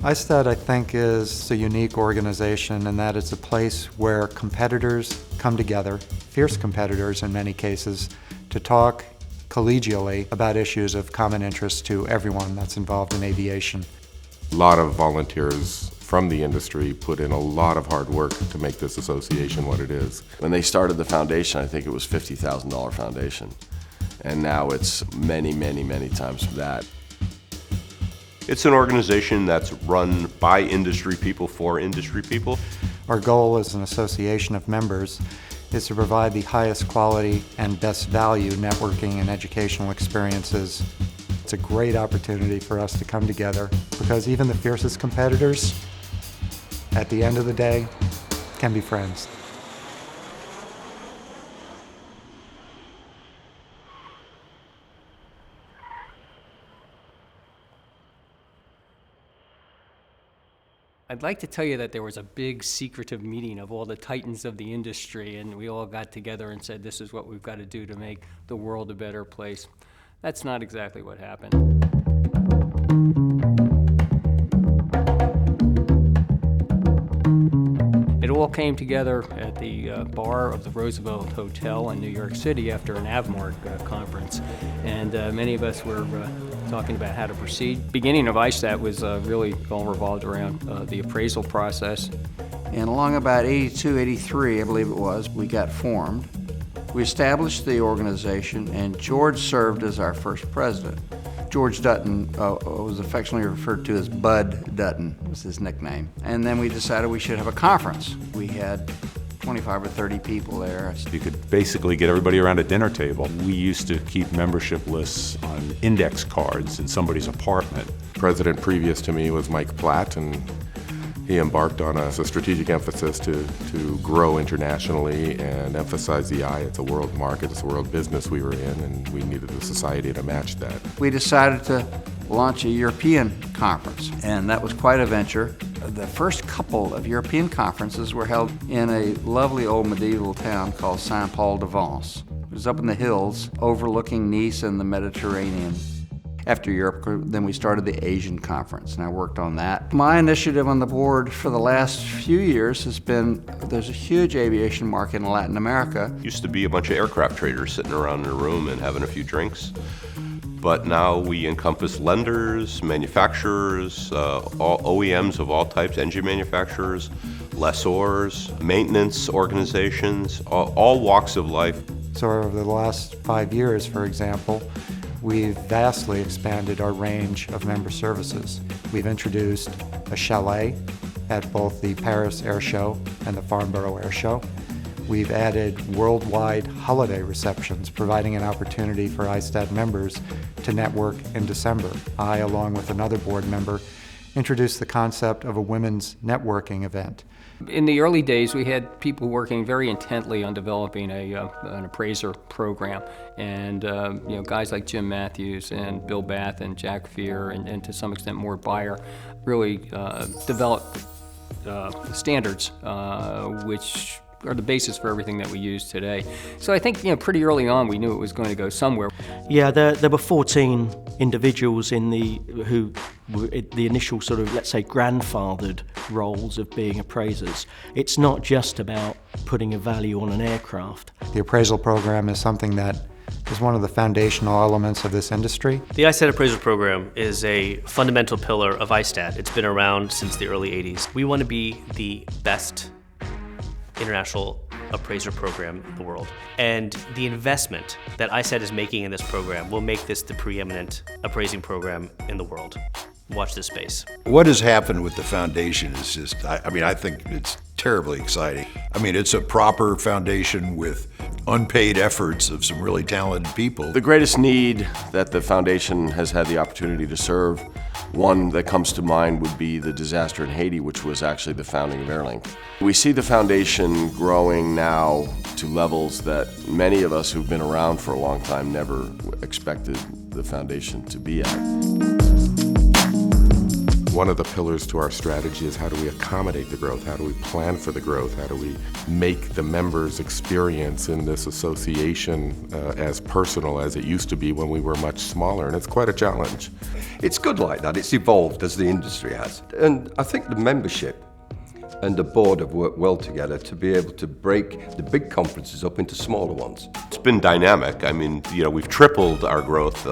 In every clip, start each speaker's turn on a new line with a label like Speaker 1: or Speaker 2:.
Speaker 1: ISTAT, I think, is a unique organization in that it's a place where competitors come together, fierce competitors in many cases, to talk collegially about issues of common interest to everyone that's involved in aviation.
Speaker 2: A lot of volunteers from the industry put in a lot of hard work to make this association what it is.
Speaker 3: When they started the foundation, I think it was $50,000 foundation. And now it's many, many, many times that.
Speaker 4: It's an organization that's run by industry people for industry people.
Speaker 1: Our goal as an association of members is to provide the highest quality and best value networking and educational experiences. It's a great opportunity for us to come together because even the fiercest competitors, at the end of the day, can be friends.
Speaker 5: I'd like to tell you that there was a big secretive meeting of all the titans of the industry, and we all got together and said, this is what we've got to do to make the world a better place. That's not exactly what happened. It all came together at the bar of the Roosevelt Hotel in New York City after an AVMARC conference, and many of us were talking about how to proceed. Beginning of ISTAT was really all revolved around the appraisal process.
Speaker 6: And along about 82, 83, I believe it was, we got formed. We established the organization, and George served as our first president. George Dutton was affectionately referred to as Bud Dutton, was his nickname. And then we decided we should have a conference. We had 25 or 30 people there.
Speaker 7: You could basically get everybody around a dinner table. We used to keep membership lists on index cards in somebody's apartment.
Speaker 2: President previous to me was Mike Platt, and he embarked on a strategic emphasis to grow internationally and emphasize the eye. It's a world market, it's a world business we were in, and we needed a society to match that.
Speaker 6: We decided to launch a European conference, and that was quite a venture. The first couple of European conferences were held in a lovely old medieval town called Saint-Paul-de-Vence. It was up in the hills overlooking Nice and the Mediterranean. After Europe, then we started the Asian conference, and I worked on that. My initiative on the board for the last few years has been, there's a huge aviation market in Latin America.
Speaker 4: Used to be a bunch of aircraft traders sitting around in a room and having a few drinks. But now we encompass lenders, manufacturers, all OEMs of all types, engine manufacturers, lessors, maintenance organizations, all walks of life.
Speaker 1: So over the last 5 years, for example, we've vastly expanded our range of member services. We've introduced a chalet at both the Paris Air Show and the Farnborough Air Show. We've added worldwide holiday receptions, providing an opportunity for ISTAT members to network in December. I, along with another board member, introduced the concept of a women's networking event.
Speaker 5: In the early days, we had people working very intently on developing an appraiser program, and guys like Jim Matthews and Bill Bath and Jack Fear and to some extent Mort Beyer really developed standards which are the basis for everything that we use today. So I think pretty early on we knew it was going to go somewhere.
Speaker 8: Yeah, there were 14 individuals who were the initial sort of, let's say, grandfathered roles of being appraisers. It's not just about putting a value on an aircraft.
Speaker 1: The appraisal program is something that is one of the foundational elements of this industry.
Speaker 9: The ISTAT appraisal program is a fundamental pillar of ISTAT. It's been around since the early 80s. We want to be the best international appraiser program in the world. And the investment that ISTAT is making in this program will make this the preeminent appraising program in the world. Watch this space.
Speaker 10: What has happened with the foundation is just, I think it's terribly exciting. It's a proper foundation with unpaid efforts of some really talented people.
Speaker 3: The greatest need that the foundation has had the opportunity to serve, one that comes to mind would be the disaster in Haiti, which was actually the founding of Airlink. We see the foundation growing now to levels that many of us who've been around for a long time never expected the foundation to be at.
Speaker 2: One of the pillars to our strategy is how do we accommodate the growth? How do we plan for the growth? How do we make the members' experience in this association as personal as it used to be when we were much smaller? And it's quite a challenge.
Speaker 11: It's good like that. It's evolved as the industry has. And I think the membership and the board have worked well together to be able to break the big conferences up into smaller ones.
Speaker 4: It's been dynamic. I mean, we've tripled our growth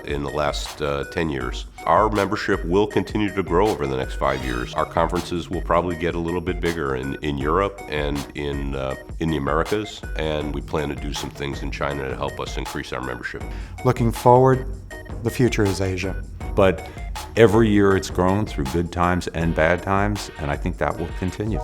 Speaker 4: in the last 10 years. Our membership will continue to grow over the next 5 years. Our conferences will probably get a little bit bigger in Europe and in the Americas, and we plan to do some things in China to help us increase our membership.
Speaker 1: Looking forward, the future is Asia.
Speaker 7: But every year it's grown through good times and bad times, and I think that will continue.